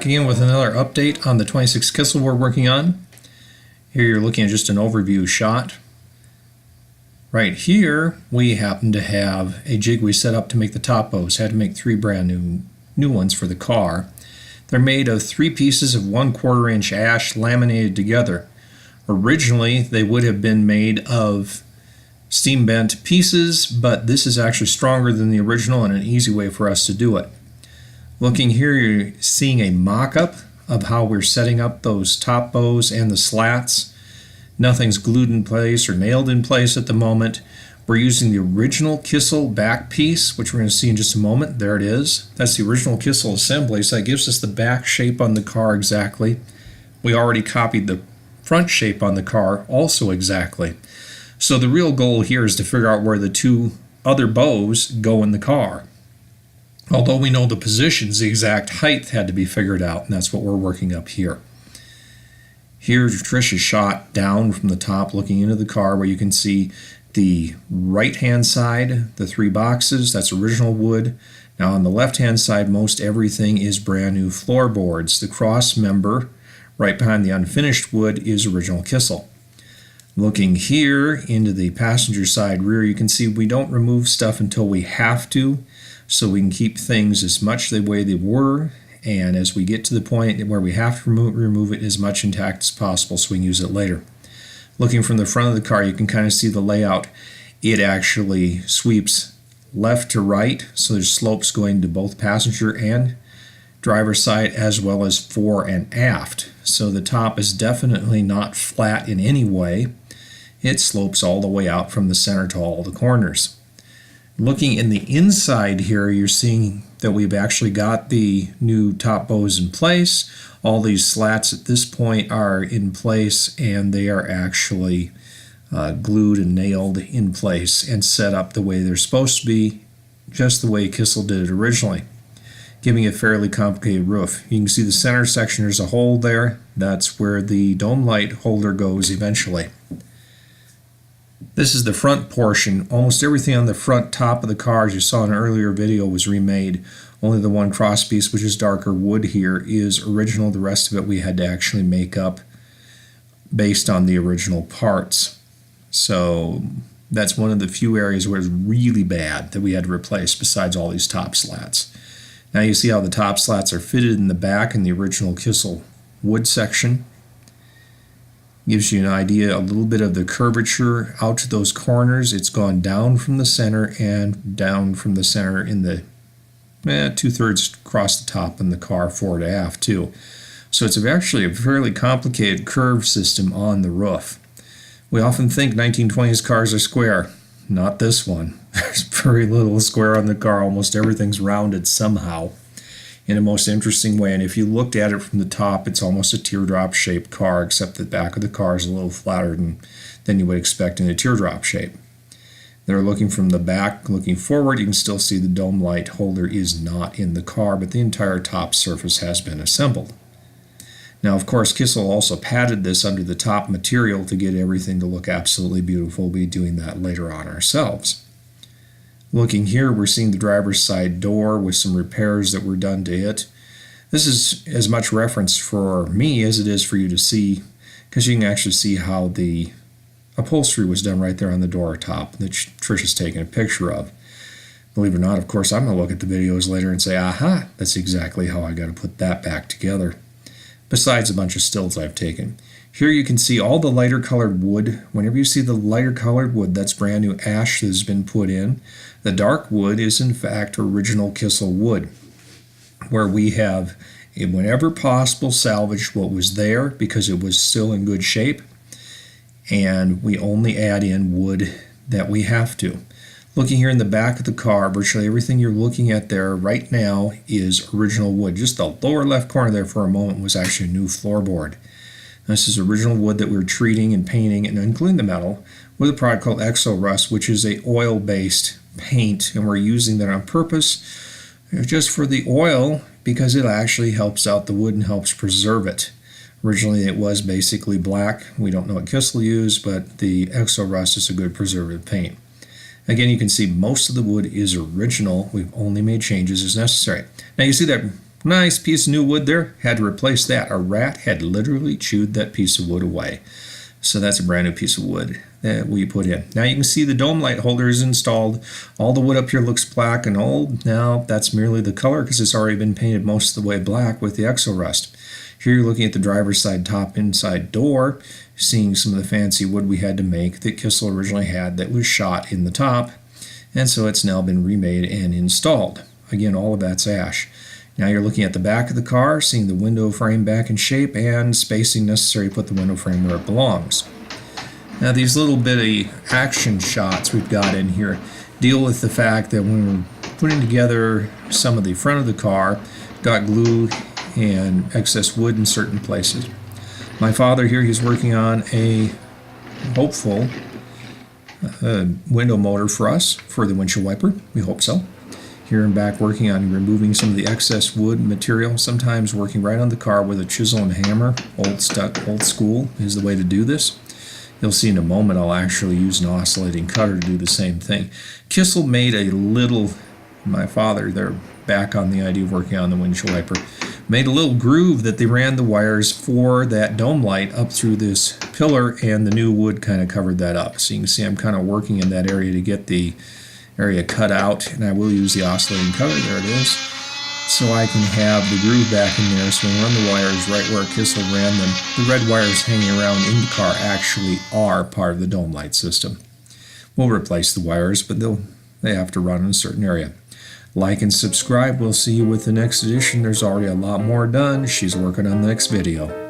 again with another update on the 26 Kissel we're working on. Here you're looking at just an overview shot. Right here we happen to have a jig we set up to make the top bows. Had to make 3 brand new ones for the car. They're made of 3 pieces of 1/4 inch ash laminated together. Originally they would have been made of steam bent pieces, but this is actually stronger than the original and an easy way for us to do it. Looking here, you're seeing a mock-up of how we're setting up those top bows and the slats. Nothing's glued in place or nailed in place at the moment. We're using the original Kissel back piece, which we're going to see in just a moment. There it is. That's the original Kissel assembly, so that gives us the back shape on the car exactly. We already copied the front shape on the car also exactly. So the real goal here is to figure out where the 2 other bows go in the car. Although we know the positions, the exact height had to be figured out, and that's what we're working up here. Here, Trish is shot down from the top looking into the car where you can see the right-hand side, the 3 boxes, that's original wood. Now on the left-hand side, most everything is brand new floorboards. The cross member right behind the unfinished wood is original Kissel. Looking here into the passenger side rear, you can see we don't remove stuff until we have to, so we can keep things as much the way they were, and as we get to the point where we have to remove it as much intact as possible so we can use it later. Looking from the front of the car, you can kind of see the layout. It actually sweeps left to right, so there's slopes going to both passenger and driver side as well as fore and aft. So the top is definitely not flat in any way. It slopes all the way out from the center to all the corners. Looking in the inside here, you're seeing that we've actually got the new top bows in place. All these slats at this point are in place, and they are actually glued and nailed in place and set up the way they're supposed to be, just the way Kissel did it originally, giving a fairly complicated roof. You can see the center section, there's a hole there. That's where the dome light holder goes eventually. This is the front portion. Almost everything on the front top of the car, as you saw in an earlier video, was remade. Only the one cross piece, which is darker wood here, is original. The rest of it we had to actually make up based on the original parts. So that's one of the few areas where it's really bad that we had to replace besides all these top slats. Now you see how the top slats are fitted in the back in the original Kissel wood section. Gives you an idea, a little bit of the curvature out to those corners. It's gone down from the center and down from the center in the 2/3 across the top in the car, fore to aft too. So it's actually a fairly complicated curve system on the roof. We often think 1920s cars are square. Not this one. There's very little square on the car. Almost everything's rounded somehow in a most interesting way, and if you looked at it from the top, it's almost a teardrop shaped car, except the back of the car is a little flatter than you would expect in a teardrop shape. They're looking from the back, looking forward, you can still see the dome light holder is not in the car, but the entire top surface has been assembled. Now of course Kissel also padded this under the top material to get everything to look absolutely beautiful. We'll be doing that later on ourselves. Looking here, we're seeing the driver's side door with some repairs that were done to it. This is as much reference for me as it is for you to see, because you can actually see how the upholstery was done right there on the door top that Trish has taken a picture of. Believe it or not, of course, I'm going to look at the videos later and say, aha, that's exactly how I got to put that back together, besides a bunch of stills I've taken. Here you can see all the lighter colored wood. Whenever you see the lighter colored wood, that's brand new ash that has been put in. The dark wood is in fact original Kissel wood, where we have, whenever possible, salvaged what was there because it was still in good shape, and we only add in wood that we have to. Looking here in the back of the car, virtually everything you're looking at there right now is original wood. Just the lower left corner there for a moment was actually a new floorboard. This is original wood that we're treating and painting, and including the metal, with a product called Exo Rust, which is a oil-based paint, and we're using that on purpose just for the oil because it actually helps out the wood and helps preserve it. Originally it was basically black. We don't know what Kissel used, but the Exo Rust is a good preservative paint. Again, you can see most of the wood is original. We've only made changes as necessary. Now you see that Nice piece of new wood there. Had to replace that. A rat had literally chewed that piece of wood away. So that's a brand new piece of wood that we put in. Now you can see the dome light holder is installed. All the wood up here looks black and old. Now that's merely the color because it's already been painted most of the way black with the exo rust. Here you're looking at the driver's side top inside door, seeing some of the fancy wood we had to make that Kissel originally had that was shot in the top. And so it's now been remade and installed. Again, all of that's ash. Now you're looking at the back of the car, seeing the window frame back in shape and spacing necessary to put the window frame where it belongs. Now these little bitty action shots we've got in here deal with the fact that when we're putting together some of the front of the car, got glue and excess wood in certain places. My father here, he's working on a hopeful window motor for us for the windshield wiper. We hope so. Here I'm back working on removing some of the excess wood material, sometimes working right on the car with a chisel and hammer. Old school is the way to do this. You'll see in a moment I'll actually use an oscillating cutter to do the same thing. Kissel made a little, my father, they're back on the idea of working on the windshield wiper, made a little groove that they ran the wires for that dome light up through this pillar, and the new wood kind of covered that up. So you can see I'm kind of working in that area to get the area cut out, and I will use the oscillating cutter, there it is, so I can have the groove back in there so we can run the wires right where Kissel ran them. The red wires hanging around in the car actually are part of the dome light system. We'll replace the wires, but they have to run in a certain area. Like and subscribe. We'll see you with the next edition. There's already a lot more done. She's working on the next video.